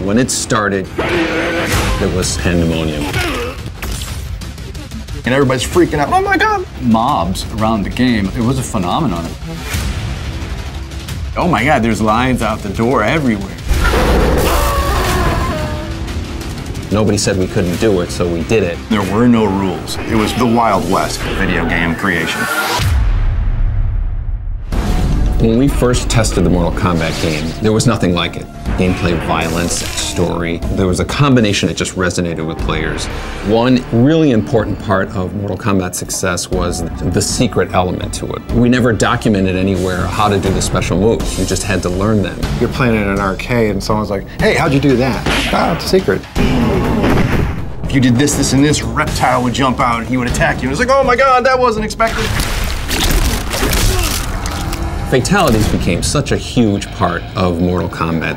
When it started, it was pandemonium. And everybody's freaking out, oh my God! Mobs around the game, it was a phenomenon. Oh my God, there's lines out the door everywhere. Nobody said we couldn't do it, so we did it. There were no rules. It was the Wild West of video game creation. When we first tested the Mortal Kombat game, there was nothing like it. Gameplay, violence, story. There was a combination that just resonated with players. One really important part of Mortal Kombat's success was the secret element to it. We never documented anywhere how to do the special moves. You just had to learn them. You're playing in an arcade and someone's like, hey, how'd you do that? Ah, it's a secret. If you did this, this, and this, a reptile would jump out and he would attack you. And it's like, oh my God, that wasn't expected. Fatalities became such a huge part of Mortal Kombat.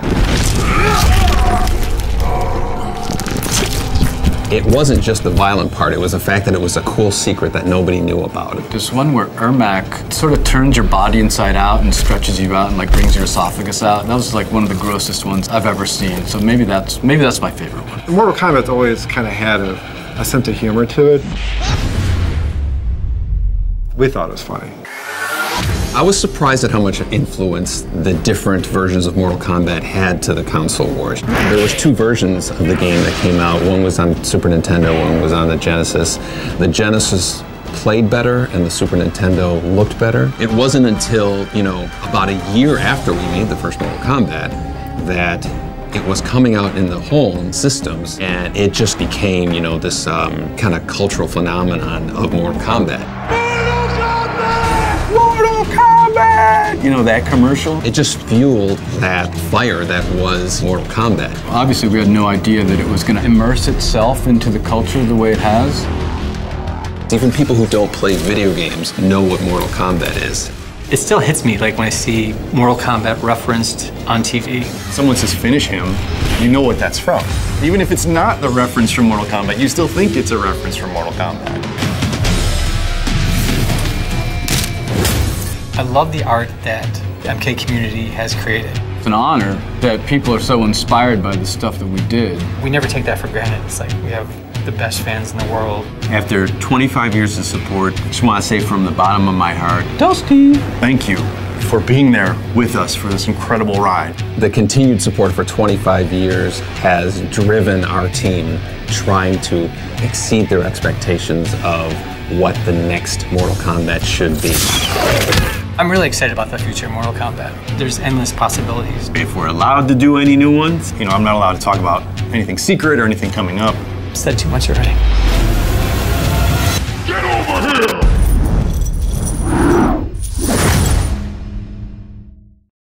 It wasn't just the violent part, it was the fact that it was a cool secret that nobody knew about. There's one where Ermac sort of turns your body inside out and stretches you out and like brings your esophagus out. That was like one of the grossest ones I've ever seen. So maybe that's my favorite one. Mortal Kombat's always kind of had a sense of humor to it. We thought it was funny. I was surprised at how much influence the different versions of Mortal Kombat had to the console wars. There was two versions of the game that came out. One was on Super Nintendo, one was on the Genesis. The Genesis played better and the Super Nintendo looked better. It wasn't until, about a year after we made the first Mortal Kombat that it was coming out in the home systems, and it just became, this kind of cultural phenomenon of Mortal Kombat. That commercial? It just fueled that fire that was Mortal Kombat. Obviously, we had no idea that it was going to immerse itself into the culture the way it has. Even people who don't play video games know what Mortal Kombat is. It still hits me like when I see Mortal Kombat referenced on TV. Someone says finish him, you know what that's from. Even if it's not the reference from Mortal Kombat, you still think it's a reference from Mortal Kombat. I love the art that the MK community has created. It's an honor that people are so inspired by the stuff that we did. We never take that for granted. It's like we have the best fans in the world. After 25 years of support, I just want to say from the bottom of my heart, Dusty, thank you for being there with us for this incredible ride. The continued support for 25 years has driven our team trying to exceed their expectations of what the next Mortal Kombat should be. I'm really excited about the future of Mortal Kombat. There's endless possibilities. If we're allowed to do any new ones, I'm not allowed to talk about anything secret or anything coming up. I've said too much already.